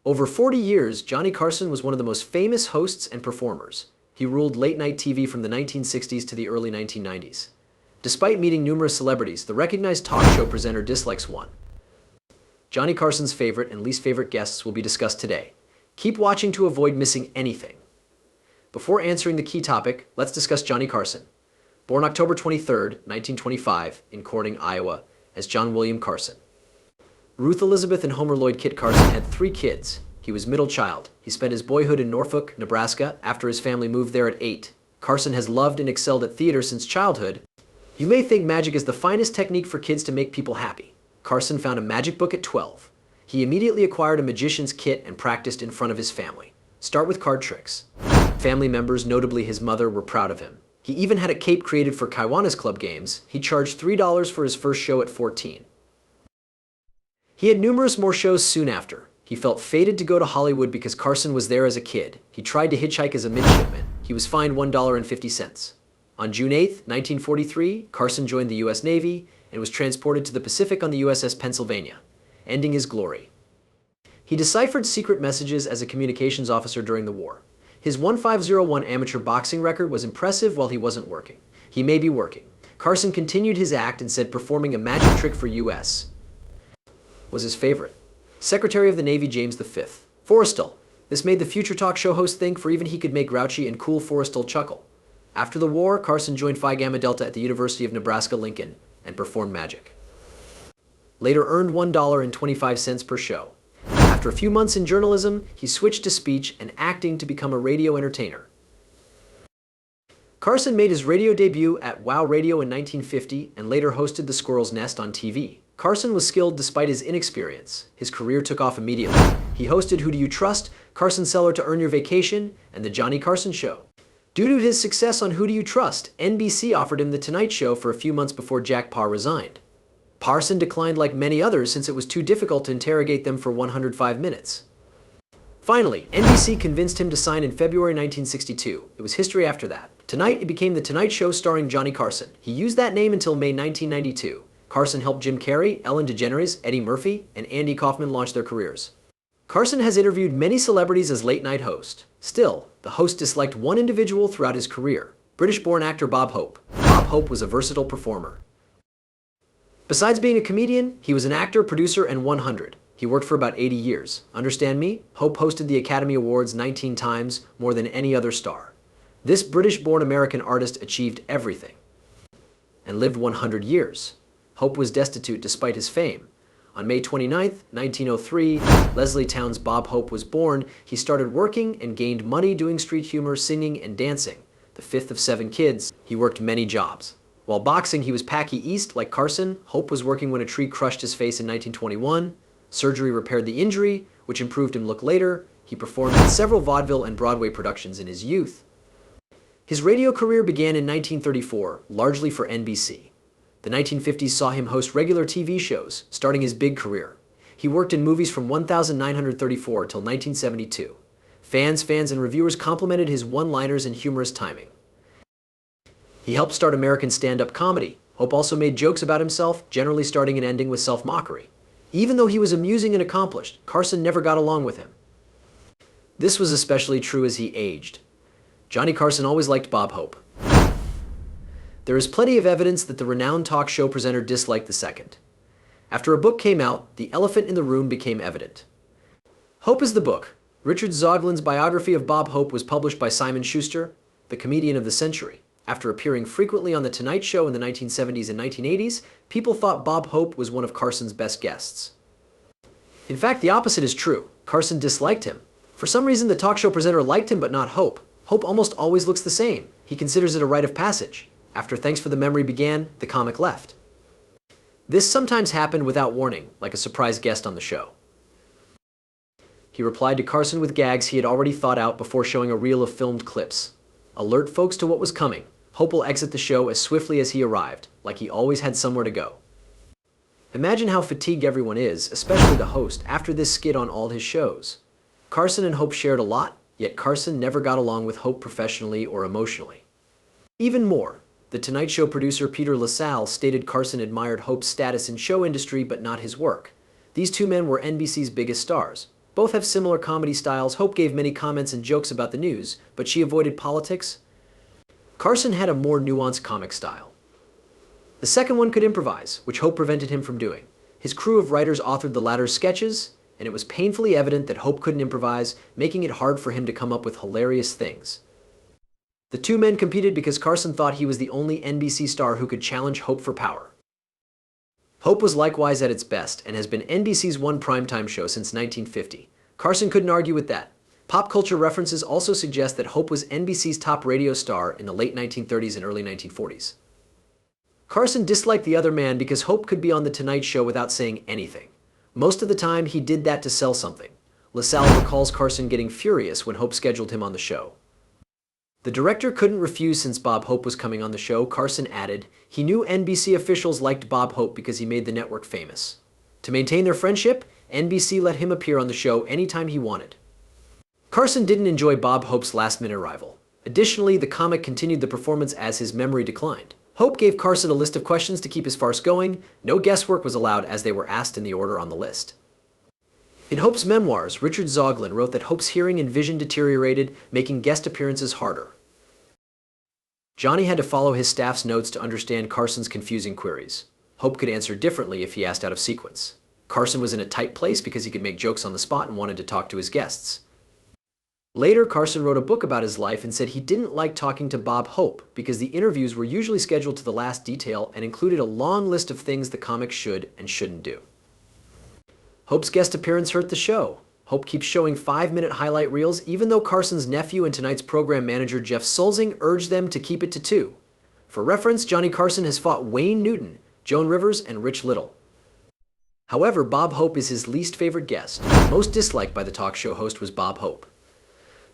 Over 40 years, Johnny Carson was one of the most famous hosts and performers. He ruled late-night TV from the 1960s to the early 1990s. Despite meeting numerous celebrities, the recognized talk show presenter dislikes one. Johnny Carson's favorite and least favorite guests will be discussed today. Keep watching to avoid missing anything. Before answering the key topic, let's discuss Johnny Carson. Born October 23, 1925, in Corning, Iowa, as John William Carson. Ruth Elizabeth and Homer Lloyd Kit Carson had 3 kids. He was middle child. He spent his boyhood in Norfolk, Nebraska, after his family moved there at 8. Carson has loved and excelled at theater since childhood. You may think magic is the finest technique for kids to make people happy. Carson found a magic book at 12. He immediately acquired a magician's kit and practiced in front of his family. Start with card tricks. Family members, notably his mother, were proud of him. He even had a cape created for Kiwanis Club games. He charged $3 for his first show at 14. He had numerous more shows soon after. He felt fated to go to Hollywood because Carson was there as a kid. He tried to hitchhike as a midshipman. He was fined $1.50. On June 8, 1943, Carson joined the U.S. Navy and was transported to the Pacific on the USS Pennsylvania, ending his glory. He deciphered secret messages as a communications officer during the war. His 1501 amateur boxing record was impressive while he wasn't working. He may be working. Carson continued his act and said performing a magic trick for U.S. was his favorite. Secretary of the Navy James V. Forrestal. This made the future talk show host think, for even he could make grouchy and cool Forrestal chuckle. After the war, Carson joined Phi Gamma Delta at the University of Nebraska-Lincoln and performed magic. Later earned $1.25 per show. After a few months in journalism, he switched to speech and acting to become a radio entertainer. Carson made his radio debut at WOW Radio in 1950 and later hosted The Squirrel's Nest on TV. Carson was skilled despite his inexperience. His career took off immediately. He hosted Who Do You Trust?, Carson Cellar to Earn Your Vacation, and The Johnny Carson Show. Due to his success on Who Do You Trust?, NBC offered him The Tonight Show for a few months before Jack Paar resigned. Carson declined like many others since it was too difficult to interrogate them for 105 minutes. Finally, NBC convinced him to sign in February 1962. It was history after that. Tonight, it became The Tonight Show starring Johnny Carson. He used that name until May 1992. Carson helped Jim Carrey, Ellen DeGeneres, Eddie Murphy, and Andy Kaufman launch their careers. Carson has interviewed many celebrities as late-night host. Still, the host disliked one individual throughout his career, British-born actor Bob Hope. Bob Hope was a versatile performer. Besides being a comedian, he was an actor, producer, and 100. He worked for about 80 years. Understand me? Hope hosted the Academy Awards 19 times, more than any other star. This British-born American artist achieved everything and lived 100 years. Hope was destitute despite his fame. On May 29, 1903, Leslie Town's Bob Hope was born. He started working and gained money doing street humor, singing, and dancing. The 5th of 7 kids, he worked many jobs. While boxing, he was Packy East like Carson. Hope was working when a tree crushed his face in 1921. Surgery repaired the injury, which improved him look later. He performed in several vaudeville and Broadway productions in his youth. His radio career began in 1934, largely for NBC. The 1950s saw him host regular TV shows, starting his big career. He worked in movies from 1934 till 1972. Fans, and reviewers complimented his one-liners and humorous timing. He helped start American stand-up comedy. Hope also made jokes about himself, generally starting and ending with self-mockery. Even though he was amusing and accomplished, Carson never got along with him. This was especially true as he aged. Johnny Carson always liked Bob Hope. There is plenty of evidence that the renowned talk show presenter disliked the second. After a book came out, the elephant in the room became evident. Hope is the book. Richard Zoglin's biography of Bob Hope was published by Simon Schuster, the comedian of the century. After appearing frequently on The Tonight Show in the 1970s and 1980s, people thought Bob Hope was one of Carson's best guests. In fact, the opposite is true. Carson disliked him. For some reason, the talk show presenter liked him but not Hope. Hope almost always looks the same. He considers it a rite of passage. After Thanks for the Memory began, the comic left. This sometimes happened without warning, like a surprise guest on the show. He replied to Carson with gags he had already thought out before showing a reel of filmed clips. Alert folks to what was coming. Hope will exit the show as swiftly as he arrived, like he always had somewhere to go. Imagine how fatigued everyone is, especially the host, after this skit on all his shows. Carson and Hope shared a lot, yet Carson never got along with Hope professionally or emotionally. Even more, The Tonight Show producer Peter LaSalle stated Carson admired Hope's status in show industry but not his work. These two men were NBC's biggest stars. Both have similar comedy styles. Hope gave many comments and jokes about the news, but she avoided politics. Carson had a more nuanced comic style. The second one could improvise, which Hope prevented him from doing. His crew of writers authored the latter's sketches, and it was painfully evident that Hope couldn't improvise, making it hard for him to come up with hilarious things. The two men competed because Carson thought he was the only NBC star who could challenge Hope for power. Hope was likewise at its best and has been NBC's one primetime show since 1950. Carson couldn't argue with that. Pop culture references also suggest that Hope was NBC's top radio star in the late 1930s and early 1940s. Carson disliked the other man because Hope could be on The Tonight Show without saying anything. Most of the time, he did that to sell something. LaSalle recalls Carson getting furious when Hope scheduled him on the show. The director couldn't refuse since Bob Hope was coming on the show. Carson added, he knew NBC officials liked Bob Hope because he made the network famous. To maintain their friendship, NBC let him appear on the show anytime he wanted. Carson didn't enjoy Bob Hope's last-minute arrival. Additionally, the comic continued the performance as his memory declined. Hope gave Carson a list of questions to keep his farce going. No guesswork was allowed as they were asked in the order on the list. In Hope's memoirs, Richard Zoglin wrote that Hope's hearing and vision deteriorated, making guest appearances harder. Johnny had to follow his staff's notes to understand Carson's confusing queries. Hope could answer differently if he asked out of sequence. Carson was in a tight place because he could make jokes on the spot and wanted to talk to his guests. Later, Carson wrote a book about his life and said he didn't like talking to Bob Hope because the interviews were usually scheduled to the last detail and included a long list of things the comic should and shouldn't do. Hope's guest appearance hurt the show. Hope keeps showing 5-minute highlight reels even though Carson's nephew and tonight's program manager Jeff Solzing urged them to keep it to 2. For reference, Johnny Carson has fought Wayne Newton, Joan Rivers, and Rich Little. However, Bob Hope is his least favorite guest. Most disliked by the talk show host was Bob Hope.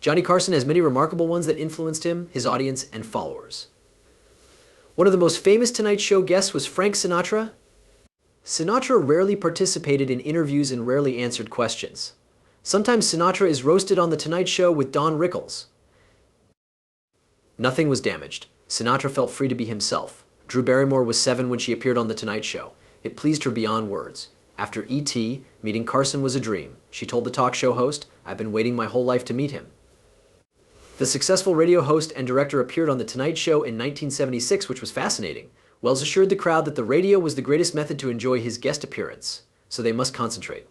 Johnny Carson has many remarkable ones that influenced him, his audience, and followers. One of the most famous Tonight Show guests was Frank Sinatra. Sinatra rarely participated in interviews and rarely answered questions. Sometimes Sinatra is roasted on The Tonight Show with Don Rickles. Nothing was damaged. Sinatra felt free to be himself. Drew Barrymore was 7 when she appeared on The Tonight Show. It pleased her beyond words. After E.T., meeting Carson was a dream. She told the talk show host, "I've been waiting my whole life to meet him." The successful radio host and director appeared on The Tonight Show in 1976, which was fascinating. Wells assured the crowd that the radio was the greatest method to enjoy his guest appearance, so they must concentrate.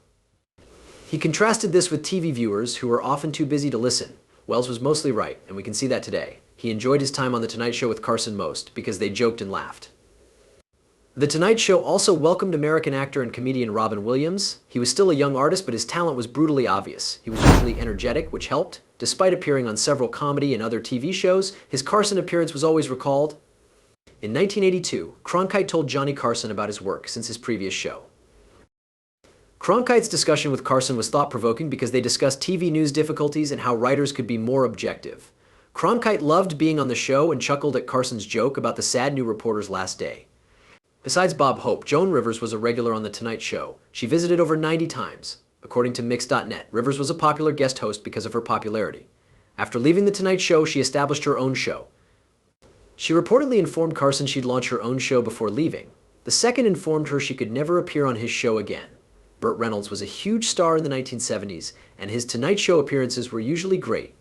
He contrasted this with TV viewers who were often too busy to listen. Wells was mostly right, and we can see that today. He enjoyed his time on The Tonight Show with Carson most, because they joked and laughed. The Tonight Show also welcomed American actor and comedian Robin Williams. He was still a young artist, but his talent was brutally obvious. He was usually energetic, which helped. Despite appearing on several comedy and other TV shows, his Carson appearance was always recalled. In 1982, Cronkite told Johnny Carson about his work since his previous show. Cronkite's discussion with Carson was thought-provoking because they discussed TV news difficulties and how writers could be more objective. Cronkite loved being on the show and chuckled at Carson's joke about the sad new reporter's last day. Besides Bob Hope, Joan Rivers was a regular on The Tonight Show. She visited over 90 times. According to Mix.net, Rivers was a popular guest host because of her popularity. After leaving The Tonight Show, she established her own show. She reportedly informed Carson she'd launch her own show before leaving. The second informed her she could never appear on his show again. Burt Reynolds was a huge star in the 1970s, and his Tonight Show appearances were usually great.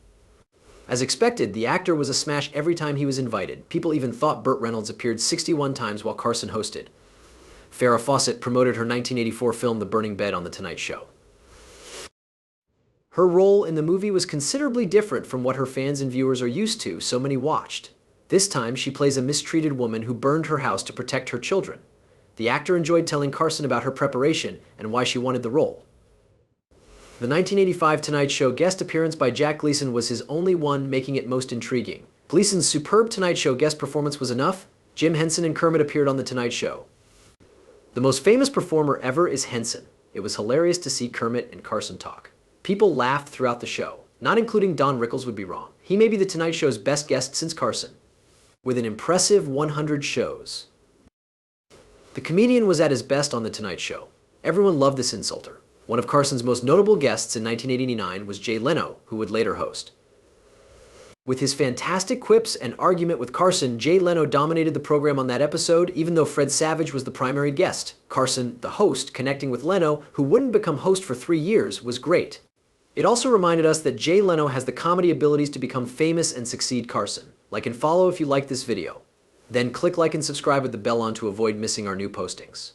As expected, the actor was a smash every time he was invited. People even thought Burt Reynolds appeared 61 times while Carson hosted. Farrah Fawcett promoted her 1984 film The Burning Bed on The Tonight Show. Her role in the movie was considerably different from what her fans and viewers are used to, so many watched. This time, she plays a mistreated woman who burned her house to protect her children. The actor enjoyed telling Carson about her preparation and why she wanted the role. The 1985 Tonight Show guest appearance by Jack Gleason was his only one, making it most intriguing. Gleason's superb Tonight Show guest performance was enough. Jim Henson and Kermit appeared on The Tonight Show. The most famous performer ever is Henson. It was hilarious to see Kermit and Carson talk. People laughed throughout the show. Not including Don Rickles would be wrong. He may be The Tonight Show's best guest since Carson, with an impressive 100 shows. The comedian was at his best on The Tonight Show. Everyone loved this insulter. One of Carson's most notable guests in 1989 was Jay Leno, who would later host. With his fantastic quips and argument with Carson, Jay Leno dominated the program on that episode, even though Fred Savage was the primary guest. Carson, the host, connecting with Leno, who wouldn't become host for 3 years, was great. It also reminded us that Jay Leno has the comedy abilities to become famous and succeed Carson. Like and follow if you like this video. Then click like and subscribe with the bell on to avoid missing our new postings.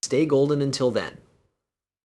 Stay golden until then.